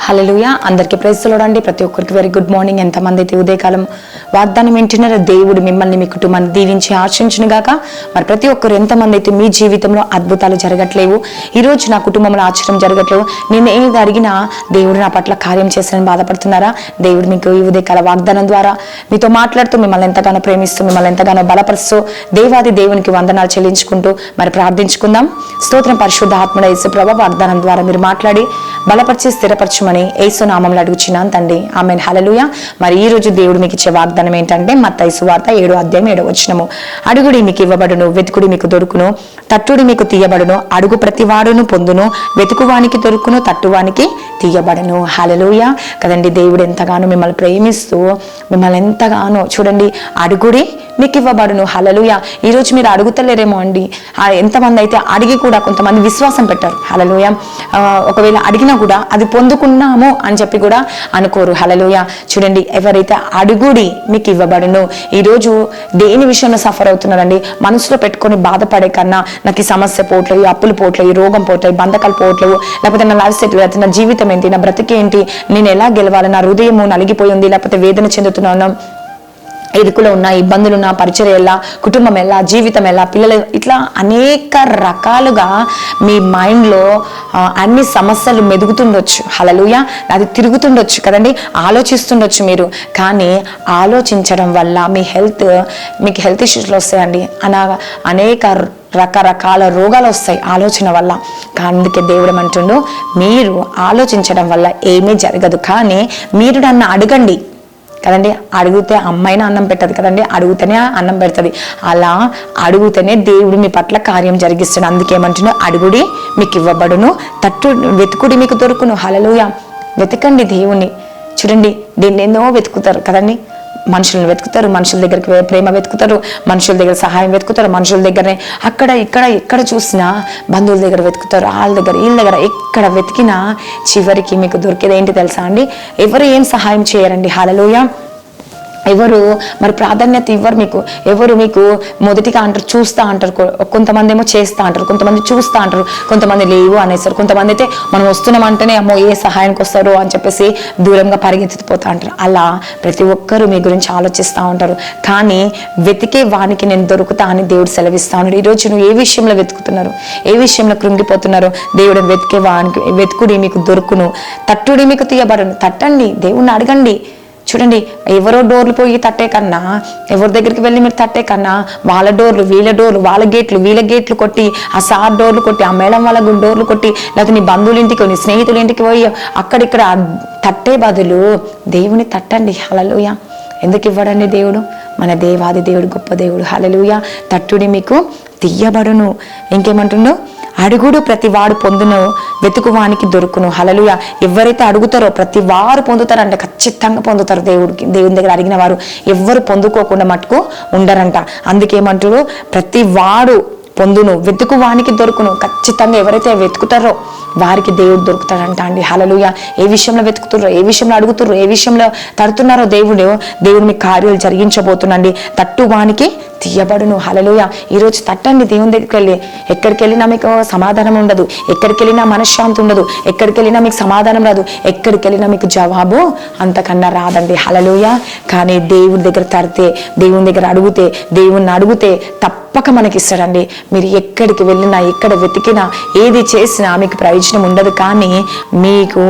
హల్లెలూయా. అందరికీ praise the lord అండి. ప్రతి ఒక్కరికి వెరీ గుడ్ మార్నింగ్. ఎంతమంది అయితే ఉదయకాలం వాగ్దానం వింటున్నారో దేవుడు మిమ్మల్ని మీ కుటుంబాన్ని దీవించి ఆశించును గాక. మరి ప్రతి ఒక్కరు ఎంతమంది అయితే మీ జీవితంలో అద్భుతాలు జరగట్లేవు, ఈరోజు నా కుటుంబంలో ఆశ్చర్యం జరగట్లేవు, నేను ఏది అడిగినా దేవుడు నా పట్ల కార్యం చేస్తానని బాధపడుతున్నారా? దేవుడు మీకు ఈ ఉదయకాల వాగ్దానం ద్వారా మీతో మాట్లాడుతూ మిమ్మల్ని ఎంతగానో ప్రేమిస్తూ మిమ్మల్ని ఎంతగానో బలపరుస్తూ దేవాది దేవునికి వందనాలు చెల్లించుకుంటూ మరి ప్రార్థించుకుందాం. స్తోత్రం. పరిశుద్ధ ఆత్మడ యేసు ప్రభువు వాగ్దానం ద్వారా మీరు మాట్లాడి బలపరిచి స్థిరపరచమని యేసు నామములో అడుగుచున్నాను తండ్రి. ఆమేన్. హల్లెలూయా. మరి ఈ రోజు దేవుడు మీకు ఇచ్చే వాగ్దానం ఏంటంటే మత్తయి సువార్త 7:7 అడుగుడి మీకు ఇవ్వబడును, వెతుకుడి మీకు దొరుకును, తట్టుడి మీకు తీయబడును, అడుగు ప్రతివాడును పొందును, వెతుకువానికి దొరుకును, తట్టువానికి తీయబడును. హల్లెలూయా కదండి. దేవుడు ఎంతగానో మిమ్మల్ని ప్రేమిస్తూ మిమ్మల్ని ఎంతగానో చూడండి, అడుగుడి మీకు ఇవ్వబడును. హల్లెలూయా. ఈరోజు మీరు అడుగుతలేరేమో అండి. ఎంతమంది అయితే అడిగి కూడా కొంతమంది విశ్వాసం పెట్టారు. హల్లెలూయా. ఒకవేళ అడిగినా కూడా అది పొందుకున్నాము అని చెప్పి కూడా అనుకోరు. హల్లెలూయా. చూడండి, ఎవరైతే అడుగుడి మీకు ఇవ్వబడును. ఈరోజు దేని విషయంలో సఫర్ అవుతున్నారండి? మనసులో పెట్టుకొని బాధపడే కన్నా నాకు ఈ సమస్య పోవట్లేదు, ఈ అప్పులు పోవట్లేదు, ఈ రోగం పోవట్లేదు, ఈ బంధకాలు పోవట్లేదు, లేకపోతే నా లైఫ్ సెటిల్, లేకపోతే నా జీవితం ఏంటి, నా బ్రతికేంటి, నేను ఎలా గెలవాలి, నా హృదయము నలిగిపోయింది, లేకపోతే వేదన చెందుతున్నాను, ఎదుకులో ఉన్న ఇబ్బందులు ఉన్న పరిచర్య ఎలా, కుటుంబం ఎలా, జీవితం ఎలా, పిల్లలు, ఇట్లా అనేక రకాలుగా మీ మైండ్లో అన్ని సమస్యలు మెదుగుతుండొచ్చు. హల్లెలూయా. అది తిరుగుతుండొచ్చు కదండి, ఆలోచిస్తుండొచ్చు మీరు. కానీ ఆలోచించడం వల్ల మీకు హెల్త్ ఇష్యూస్లు వస్తాయండి. అనేక రకరకాల రోగాలు వస్తాయి ఆలోచన వల్ల. అందుకే దేవుడు అంటుండు, మీరు ఆలోచించడం వల్ల ఏమీ జరగదు, కానీ మీరు నన్ను అడగండి కదండి. అడిగితే అమ్మాయినా అన్నం పెట్టదు కదండి, అడుగుతేనే అన్నం పెడుతుంది. అలా అడుగుతేనే దేవుడు మీ పట్ల కార్యం జరిగిస్తాడు. అందుకేమంటున్నా, అడుగుడి మీకు ఇవ్వబడును, వెతుకుడి మీకు దొరుకును. హల్లెలూయా. వెతకండి దేవుణ్ణి. చూడండి, దీన్ని ఎన్నో వెతుకుతారు కదండి. మనుషులను వెతుకుతారు, మనుషుల దగ్గరికి ప్రేమ వెతుకుతారు, మనుషుల దగ్గర సహాయం వెతుకుతారు, మనుషుల దగ్గరనే అక్కడ ఇక్కడ ఎక్కడ చూసినా బంధువుల దగ్గర వెతుకుతారు, వాళ్ళ దగ్గర వీళ్ళ దగ్గర ఎక్కడ వెతికినా చివరికి మీకు దొరికేది ఏంటి తెలుసా అండి? ఎవరు ఏం సహాయం చేయరండి. హల్లెలూయా. ఎవరు మరి ప్రాధాన్యత ఇవ్వరు మీకు. ఎవరు మీకు మొదటిగా అంటారు, చూస్తా అంటారు. కొంతమంది ఏమో చేస్తా అంటారు, కొంతమంది చూస్తా అంటారు, కొంతమంది లేవు అనేసారు, కొంతమంది అయితే మనం వస్తున్నామంటేనే అమ్మో ఏ సహాయానికి వస్తారో అని చెప్పేసి దూరంగా పరిగెత్తిపోతా అంటారు. అలా ప్రతి ఒక్కరూ మీ గురించి ఆలోచిస్తూ ఉంటారు. కానీ వెతికే వానికి నేను దొరుకుతా అని దేవుడు సెలవిస్తా ఉన్నాడు. ఈరోజు నువ్వు ఏ విషయంలో వెతుకుతున్నారు, ఏ విషయంలో కృంగిపోతున్నారు? దేవుడు వెతికే వానికి వెతుకుడి మీకు దొరుకును, తట్టుడి మీకు తీయబడును. తట్టండి, దేవుణ్ణి అడగండి. చూడండి, ఎవరో డోర్లు పోయి తట్టే కన్నా, ఎవరి దగ్గరికి వెళ్ళి మీరు తట్టే కన్నా, వాళ్ళ డోర్లు వీళ్ళ డోర్లు, వాళ్ళ గేట్లు వీళ్ళ గేట్లు కొట్టి, ఆ సార్ డోర్లు కొట్టి, ఆ మేడం వాళ్ళ డోర్లు కొట్టి, లేకపోతే నీ బంధువుల ఇంటికి, నీ స్నేహితుల ఇంటికి పోయి అక్కడిక్కడ తట్టే బదులు దేవుని తట్టండి. హల్లెలూయా. ఎందుకు ఇవ్వడండి దేవుడు? మన దేవాది దేవుడు గొప్ప దేవుడు. హల్లెలూయా. తట్టుడి మీకు తీయబడును. ఇంకేమంటుండో, అడుగుడు ప్రతి వాడు పొందును, వెతుకువానికి దొరుకును. హల్లెలూయా. ఎవరైతే అడుగుతారో ప్రతి వారు పొందుతారంట, ఖచ్చితంగా పొందుతారు. దేవుని దగ్గర అడిగిన వారు ఎవ్వరు పొందుకోకుండా మటుకు ఉండరంట. అందుకేమంటారు, ప్రతి వాడు పొందును, వెతుకువానికి దొరుకును. ఖచ్చితంగా ఎవరైతే వెతుకుతారో వారికి దేవుడు దొరుకుతాడంట అండి. హల్లెలూయా. ఏ విషయంలో వెతుకుతున్నారో, ఏ విషయంలో అడుగుతారో, ఏ విషయంలో తడుతున్నారో దేవుడు మీ కార్యాలు జరిగించబోతుండండి. తట్టువానికి తీయబడును. హల్లెలూయా. ఈరోజు తట్టండి దేవుని దగ్గరికి వెళ్ళి. ఎక్కడికి వెళ్ళినా మీకు సమాధానం ఉండదు, ఎక్కడికి వెళ్ళినా మనశ్శాంతి ఉండదు, ఎక్కడికి వెళ్ళినా మీకు సమాధానం రాదు, ఎక్కడికి వెళ్ళినా మీకు జవాబు అంతకన్నా రాదండి. హల్లెలూయా. కానీ దేవుడి దగ్గర తడితే, దేవుని దగ్గర అడిగితే, దేవుణ్ణి అడిగితే తప్పక మనకి ఇస్తాడండి. మీరు ఎక్కడికి వెళ్ళినా, ఎక్కడ వెతికినా, ఏది చేసినా మీకు ప్రయోజనం ఉండదు. కానీ మీకు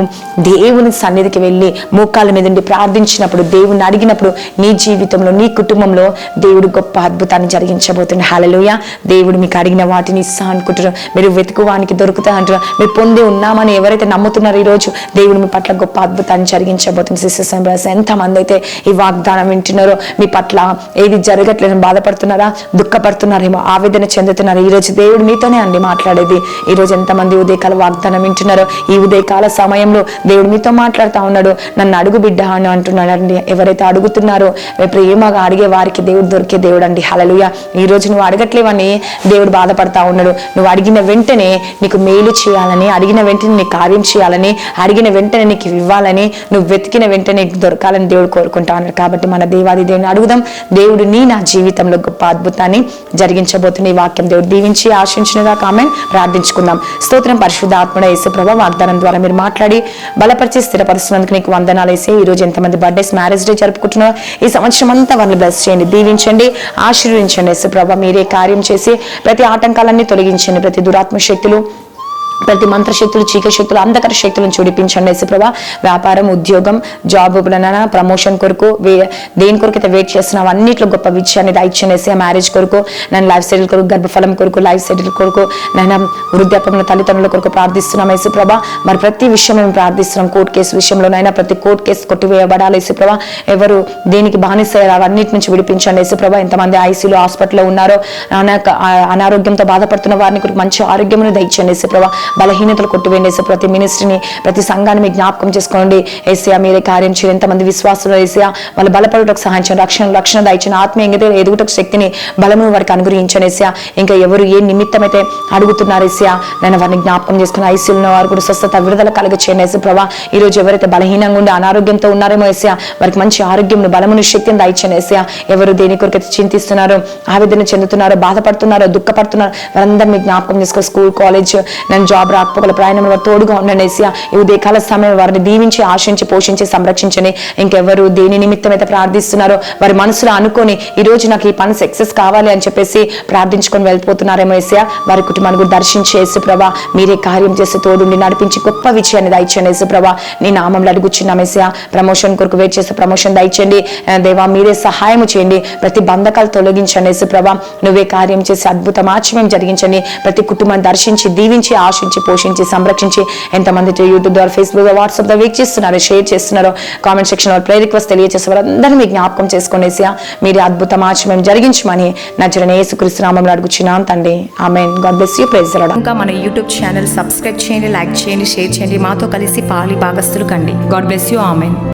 దేవుని సన్నిధికి వెళ్ళి మోకాళ్ళ మీద ఉండి ప్రార్థించినప్పుడు, దేవుణ్ణి అడిగినప్పుడు నీ జీవితంలో, నీ కుటుంబంలో దేవుడు గొప్ప అద్భుతాన్ని జరిగించబోతుంది. హల్లెలూయా. దేవుడు మీకు అడిగిన వాటిని ఇస్తా అనుకుంటున్నారు. మీరు వెతుకువానికి దొరుకుతా అంటున్నారు. మీరు పొంది ఉన్నామని ఎవరైతే నమ్ముతున్నారో ఈరోజు దేవుడు మీ పట్ల గొప్ప అద్భుతాన్ని జరిగించబోతుంది. సిస్టర్స్ అండ్ బ్రదర్స్, ఎంతమంది అయితే ఈ వాగ్దానం వింటున్నారో, మీ పట్ల ఏది జరగట్లేదని బాధపడుతున్నారా, దుఃఖపడుతున్నారేమో, ఆవేదన చెందుతున్నారు, ఈరోజు దేవుడు మీతోనే అండి మాట్లాడేది. ఈరోజు ఎంతమంది ఉదయకాల వాగ్దానం వింటున్నారో, ఈ ఉదయకాల సమయంలో దేవుడు మీతో మాట్లాడుతూ ఉన్నాడు. నన్ను అడుగు బిడ్డ అని అంటున్నాడు అండి. ఎవరైతే అడుగుతున్నారో, ప్రేమగా అడిగే వారికి దేవుడు దొరికే దేవుడు అండి. హల్లెలూయా. ఈ రోజు నువ్వు అడగట్లేవని దేవుడు బాధపడతా ఉన్నాడు. నువ్వు అడిగిన వెంటనే నీకు మేలు చేయాలని, అడిగిన వెంటనే నీకు కార్యం చేయాలని, అడిగిన వెంటనే నీకు ఇవ్వాలని, నువ్వు వెతికిన వెంటనే నీకు దొరకాలని దేవుడు కోరుకుంటా ఉన్నాడు. కాబట్టి మన దేవాది దేవుని అడుగుదాం. దేవుడు నా జీవితంలో గొప్ప అద్భుతాన్ని జరిగించబోతున్న ఈ వాక్యం దేవుడు దీవించి ఆశించినగా ఆమేన్. ప్రార్థించుకుందాం. స్తోత్రం పరిశుద్ధ ఆత్మడ యేసు ప్రభా, వాగ్దానం ద్వారా మీరు మాట్లాడి బలపరిచి స్థిరపరుస్తున్నందుకు నీకు వందనాలు యేసే. ఈ రోజు ఎంతమంది బర్త్డేస్, మ్యారేజ్ డే జరుపుకుంటున్నారో ఈ సంవత్సరం అంతా వారిని బ్లెస్ చేయండి, దీవించండి, ఆశీర్వదించండి యేసు ప్రభా. మీరే కార్యం చేసి ప్రతి ఆటంకాలన్నీ తొలగించండి, ప్రతి దురాత్మ శక్తులు, ప్రతి మంత్రశక్తులు, చీకటి శక్తులు, అంధకర శక్తులను చూడిపించండి యేసుప్రభా. వ్యాపారం, ఉద్యోగం, జాబ్, ప్రమోషన్ కొరకు దేని కొరకైతే వెయిట్ చేస్తున్నావు అన్నింటిలో గొప్ప విజయాన్ని దయచేయండి యేసయ్యా. మ్యారేజ్ కొరకు, నేను లైఫ్ సెటిల్ కొరకు, గర్భఫలం కొరకు, లైఫ్ సెటిల్ కొరకు, నేను వృద్ధాప్యంలో తల్లిదండ్రుల కొరకు ప్రార్థిస్తున్నాం యేసుప్రభా. మరి ప్రతి విషయంలో మేము ప్రార్థిస్తున్నాం. కోర్టు కేసు విషయంలోనైనా ప్రతి కోర్టు కేసు కొట్టివేయబడాలి యేసుప్రభా. ఎవరు దేనికి బానిసయ్యారో అవన్నిటి నుంచి విడిపించండి యేసుప్రభా. ఎంతమంది ఐసీలో, హాస్పిటల్లో ఉన్నారో, అనారోగ్యంతో బాధపడుతున్న వారిని కొరకు మంచి ఆరోగ్యమును దయచేయండి యేసుప్రభా. బలహీనతలు కొట్టివేయండి యేసు. ప్రతి మినిస్ట్రీని, ప్రతి సంఘాన్ని మీ జ్ఞాపకం చేసుకోండి యేసయ్యా. మీరే కార్యం చేయండి. ఎంతమంది విశ్వాసులు యేసయ్యా వాళ్ళు బలపడుటకు సహాయం చేయండి, రక్షణ దయచేయండి, ఆత్మీయంగా ఎదుగుటకు శక్తిని, బలమును వారికి అనుగ్రహించండి యేసయ్యా. ఇంకా ఎవరు ఏ నిమిత్తమైతే అడుగుతున్నారు యేసయ్యా, నేను వారిని జ్ఞాపకం చేసుకుని ఐసీలో ఉన్న వారు కూడా స్వస్థత, విడుదల కలుగచేయండి యేసు ప్రభా. ఈ రోజు ఎవరైతే బలహీనంగా ఉండి అనారోగ్యంతో ఉన్నారేమో యేసయ్యా, వారికి మంచి ఆరోగ్యమును, బలమును, శక్తిని దయచేయండి యేసయ్యా. ఎవరు దేని కొరకైతే చింతిస్తున్నారో, ఆవేదన చెందుతున్నారో, బాధపడుతున్నారో, దుఃఖపడుతున్నారో వారందరూ మీ జ్ఞాపకం చేసుకో. స్కూల్, కాలేజ్, నేను జాబ్ రాకపోగల ప్రయాణంలో తోడుగా ఉండండి యేసయ్యా. ఈ ఉదయకాల సమయం వారిని దీవించి, ఆశించి, పోషించి, సంరక్షించండి. ఇంకెవరు దేని నిమిత్తం అయితే ప్రార్థిస్తున్నారో వారి మనసులో అనుకొని ఈ రోజు నాకు ఈ పని సక్సెస్ కావాలి అని చెప్పేసి ప్రార్థించుకొని వెళ్ళిపోతున్నారేమో యేసయ్యా. వారి కుటుంబాన్ని కూడా దర్శించి యేసు ప్రభా, మీరే కార్యం చేసి తోడుండి నడిపించి గొప్ప విజయాన్ని దయచేయండి యేసు ప్రభా. నీ నామంలో అడుగుచున్నాం యేసయ్యా. ప్రమోషన్ కొరకు వెయిట్ చేస్తే ప్రమోషన్ దయచేయండి దేవా. మీరే సహాయం చేయండి, ప్రతి బంధకాలు తొలగించండి యేసు ప్రభా. నువ్వే కార్యం చేసి అద్భుతం, ఆశ్చర్యం జరిగించండి. ప్రతి కుటుంబాన్ని దర్శించి, దీవించి, ఆశించి, పోషించి, సంరక్షించి, ఎంతమంది యూట్యూబ్ ద్వారా, ఫేస్బుక్, వాట్సాప్ ద్వారా వీక్ చేస్తున్నారో, షేర్ చేస్తున్నారో, కామెంట్ సెక్షన్ లో ప్రేయర్ రిక్వెస్ట్ తెలియజేసే వారందరూ మీ జ్ఞాపకం చేసుకోండి యేసయ్యా. మీరే అద్భుతం, ఆశ్చర్యం జరిగించమని నజరేయుడైన యేసుక్రీస్తు నామములో అడుగుచున్నాం తండ్రి, ఆమేన్. God bless you. Praise the Lord. ఇంకా మన యూట్యూబ్ ఛానల్ సబ్స్క్రైబ్ చేయండి, లైక్ చేయండి, షేర్ చేయండి, మాతో కలిసి పాలి భాగస్తులు కండి. God bless you. ఆమేన్.